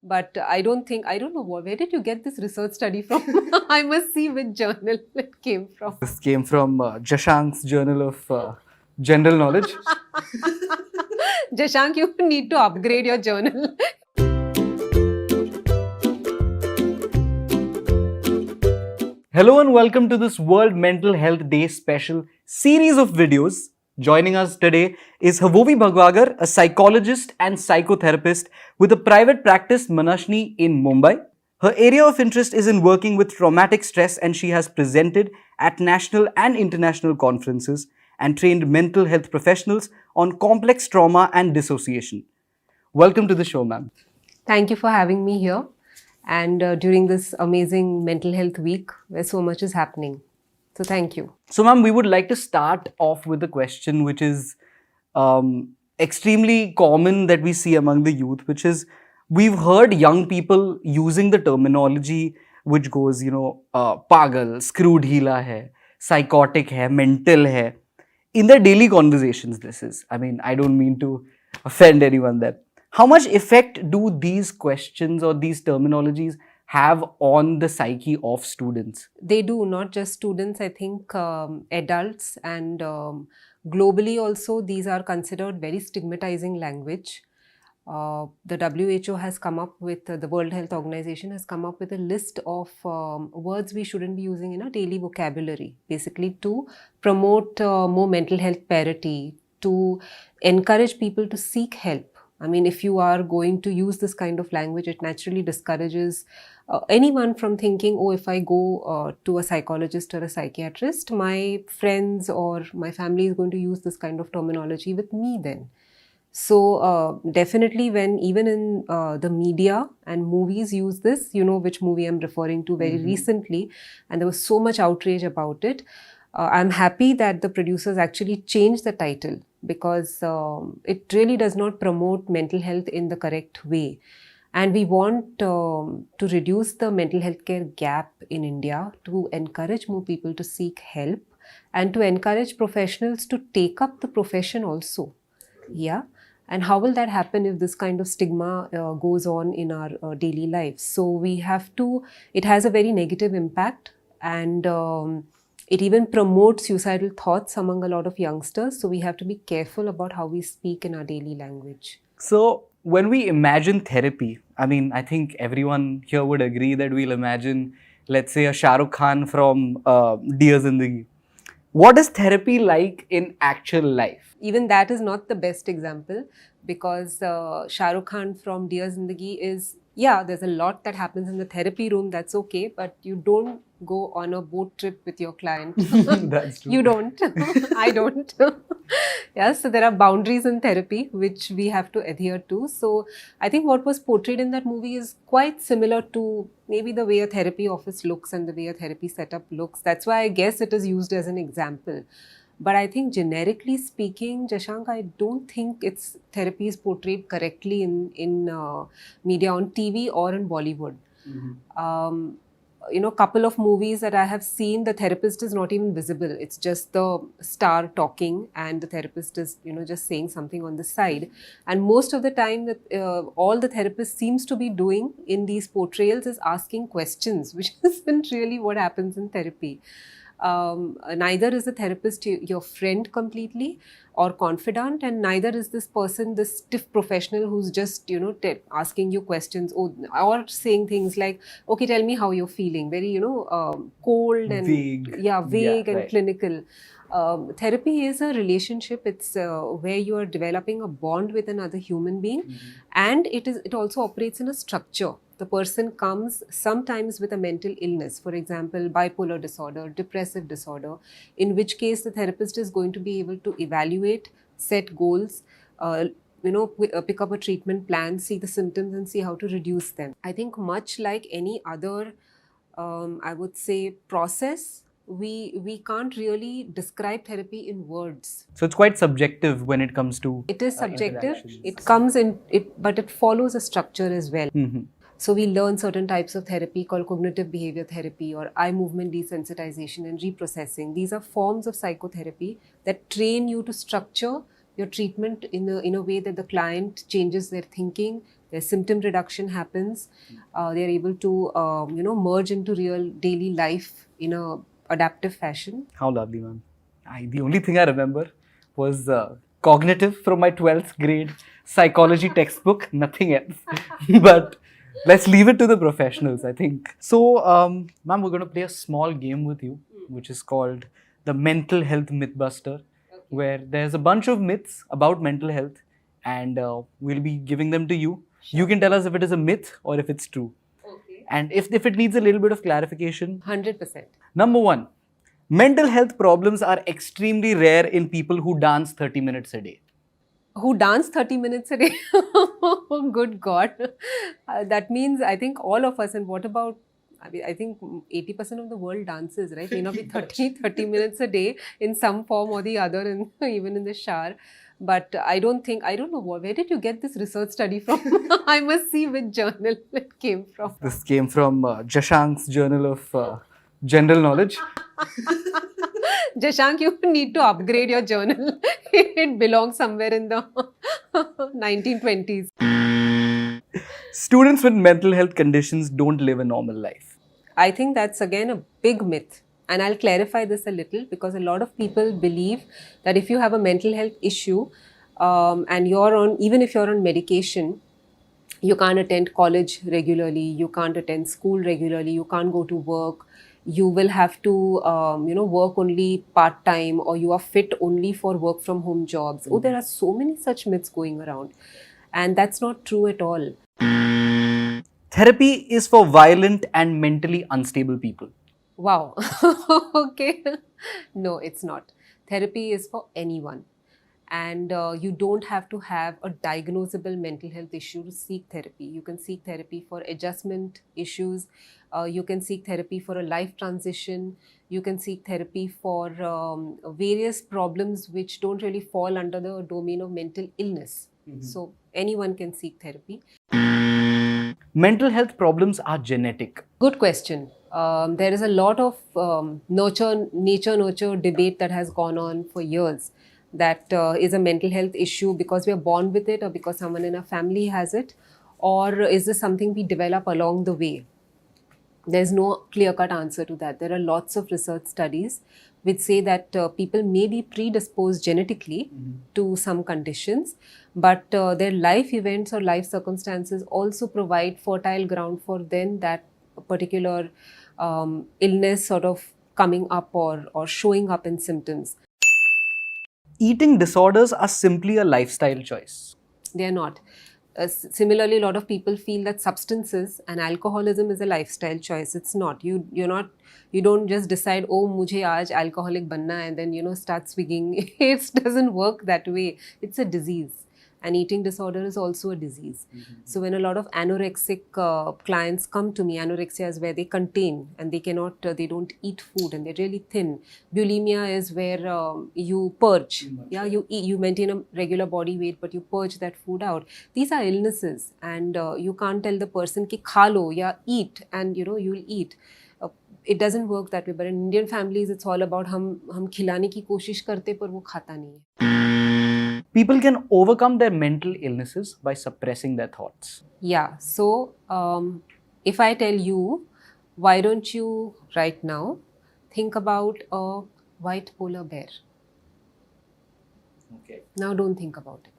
But I don't know, where did you get this research study from? I must see which journal it came from. This came from Jashank's Journal of General Knowledge. Jashank, you need to upgrade your journal. Hello and welcome to this World Mental Health Day special series of videos. Joining us today is Hvovi Bhagwagar, a psychologist and psychotherapist with a private practice, Manashni, in Mumbai. Her area of interest is in working with traumatic stress, and she has presented at national and international conferences and trained mental health professionals on complex trauma and dissociation. Welcome to the show, ma'am. Thank you for having me here. And during this amazing mental health week where so much is happening. So thank you. So, ma'am, we would like to start off with a question which is extremely common that we see among the youth, which is we've heard young people using the terminology which goes, pagal, screwed hila hai, psychotic hai, mental hai. In their daily conversations, this is, I don't mean to offend anyone there. How much effect do these questions or these terminologies have on the psyche of students? They do, not just students, I think adults and globally also these are considered very stigmatizing language. The WHO has come up with, the World Health Organization has come up with a list of words we shouldn't be using in our daily vocabulary, basically to promote more mental health parity, to encourage people to seek help. I mean, if you are going to use this kind of language, it naturally discourages anyone from thinking, oh, if I go to a psychologist or a psychiatrist, my friends or my family is going to use this kind of terminology with me then. So definitely when even in the media and movies use this, you know which movie I'm referring to very recently, and there was so much outrage about it. I'm happy that the producers actually changed the title because it really does not promote mental health in the correct way. And we want to reduce the mental health care gap in India, to encourage more people to seek help and to encourage professionals to take up the profession also. Yeah. And how will that happen if this kind of stigma goes on in our daily lives? So we have to, it has a very negative impact, and it even promotes suicidal thoughts among a lot of youngsters. So we have to be careful about how we speak in our daily language. So, when we imagine therapy, I think everyone here would agree that we'll imagine, let's say, a Shah Rukh Khan from Dear Zindagi. What is therapy like in actual life? Even that is not the best example, because Shah Rukh Khan from Dear Zindagi is, yeah, there's a lot that happens in the therapy room, that's okay, but you don't go on a boat trip with your client. That's true. You don't. I don't. Yeah, so there are boundaries in therapy which we have to adhere to. So I think what was portrayed in that movie is quite similar to maybe the way a therapy office looks and the way a therapy setup looks. That's why I guess it is used as an example. But I think generically speaking, Jashank, I don't think its therapy is portrayed correctly in media, on TV or in Bollywood. Couple of movies that I have seen, the therapist is not even visible. It's just the star talking and the therapist is, just saying something on the side. And most of the time that all the therapist seems to be doing in these portrayals is asking questions, which isn't really what happens in therapy. Neither is the therapist your friend completely or confidant, and neither is this person this stiff professional who's just asking you questions or saying things like, okay, tell me how you're feeling, very cold and Vague. vague Yeah, and right. clinical. Therapy is a relationship. It's where you are developing a bond with another human being, and it also operates in a structure. The person comes sometimes with a mental illness, for example, bipolar disorder, depressive disorder, in which case the therapist is going to be able to evaluate, set goals, pick up a treatment plan, see the symptoms and see how to reduce them. I think much like any other, I would say, process, we can't really describe therapy in words. So, it's quite subjective when it comes to. It is subjective. interactions. It comes in it, but it follows a structure as well. Mhm. So we learn certain types of therapy called cognitive behavior therapy or eye movement desensitization and reprocessing. These are forms of psychotherapy that train you to structure your treatment in a way that the client changes their thinking, Their symptom reduction happens. They are able to, merge into real daily life in a adaptive fashion. How lovely, ma'am. The only thing I remember was cognitive from my 12th grade psychology textbook, nothing else. But let's leave it to the professionals, I think. So, ma'am, we're going to play a small game with you, which is called the Mental Health Mythbuster, where there's a bunch of myths about mental health, and we'll be giving them to you. You can tell us if it is a myth or if it's true. Okay. And if it needs a little bit of clarification. 100%. Number one, mental health problems are extremely rare in people who dance 30 minutes a day. Who dance 30 minutes a day? Good God. That means I think all of us, and what about, I think 80% of the world dances, right? May not be 30 minutes a day in some form or the other, and even in the shower. But I don't know, where did you get this research study from? I must see which journal it came from. This came from Jashank's Journal of General Knowledge. Jashank, you need to upgrade your journal. It belongs somewhere in the 1920s. Students with mental health conditions don't live a normal life. I think that's again a big myth. And I'll clarify this a little, because a lot of people believe that if you have a mental health issue and even if you're on medication, you can't attend college regularly, you can't attend school regularly, you can't go to work, you will have to work only part-time, or you are fit only for work from home jobs. Oh, there are so many such myths going around, and that's not true at all. Therapy is for violent and mentally unstable people. Wow. Okay. No, it's not. Therapy is for anyone. And you don't have to have a diagnosable mental health issue to seek therapy. You can seek therapy for adjustment issues. You can seek therapy for a life transition. You can seek therapy for various problems which don't really fall under the domain of mental illness. So anyone can seek therapy. Mental health problems are genetic. Good question. There is a lot of nature-nurture debate that has gone on for years. That is a mental health issue because we are born with it, or because someone in our family has it, or is this something we develop along the way? There's no clear-cut answer to that. There are lots of research studies which say that people may be predisposed genetically to some conditions, but their life events or life circumstances also provide fertile ground for then that particular illness sort of coming up or showing up in symptoms. Eating disorders are simply a lifestyle choice. They are not. Similarly, a lot of people feel that substances and alcoholism is a lifestyle choice. It's not. You don't just decide, oh, mujhe aaj alcoholic banna hai, and then start swigging. It doesn't work that way. It's a disease. And eating disorder is also a disease. So when a lot of anorexic clients come to me, anorexia is where they contain and they don't eat food and they're really thin. Bulimia is where you purge. Yeah, you maintain a regular body weight, but you purge that food out. These are illnesses, and you can't tell the person ki kha lo, ya eat, and you'll eat. It doesn't work that way. But in Indian families, it's all about हम खिलाने की कोशिश करते पर वो खाता नहीं है. People can overcome their mental illnesses by suppressing their thoughts. Yeah. So, if I tell you, why don't you right now think about a white polar bear? Okay. Now don't think about it.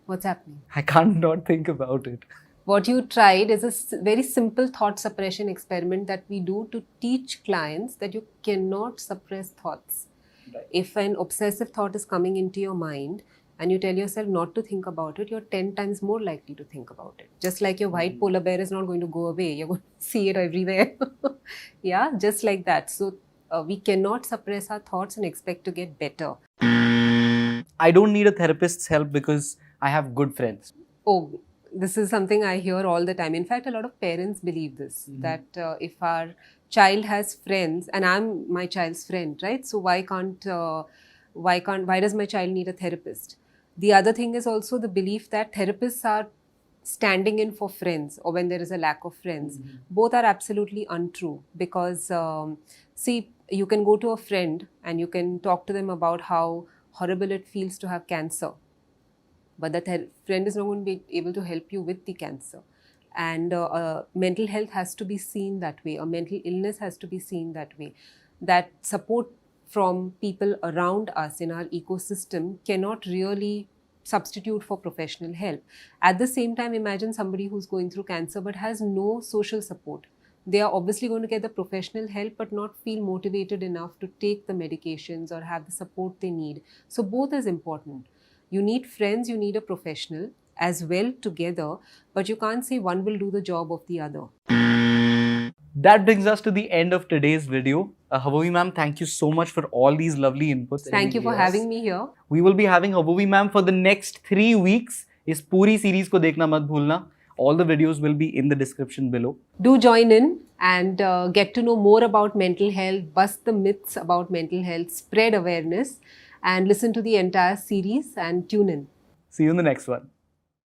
What's happening? I can't not think about it. What you tried is a very simple thought suppression experiment that we do to teach clients that you cannot suppress thoughts. Right. If an obsessive thought is coming into your mind and you tell yourself not to think about it, you're 10 times more likely to think about it. Just like your white polar bear is not going to go away. You're going to see it everywhere. Yeah, just like that. So we cannot suppress our thoughts and expect to get better. I don't need a therapist's help because I have good friends. Oh, this is something I hear all the time. In fact, a lot of parents believe this, that if our child has friends, and I'm my child's friend, right? So why does my child need a therapist? The other thing is also the belief that therapists are standing in for friends, or when there is a lack of friends. Both are absolutely untrue, because see, you can go to a friend and you can talk to them about how horrible it feels to have cancer. but that friend is not going to be able to help you with the cancer. And mental health has to be seen that way, or mental illness has to be seen that way. That support from people around us in our ecosystem cannot really substitute for professional help. At the same time, imagine somebody who's going through cancer but has no social support. They are obviously going to get the professional help but not feel motivated enough to take the medications or have the support they need. So both is important. You need friends, you need a professional as well together, but you can't say one will do the job of the other. That brings us to the end of today's video. Hvovi ma'am, thank you so much for all these lovely inputs. Thank you for having me here. We will be having Hvovi ma'am for the next 3 weeks. इस पूरी series को देखना मत भूलना. All the videos will be in the description below. Do join in and get to know more about mental health, bust the myths about mental health, spread awareness, and listen to the entire series and tune in. See you in the next one.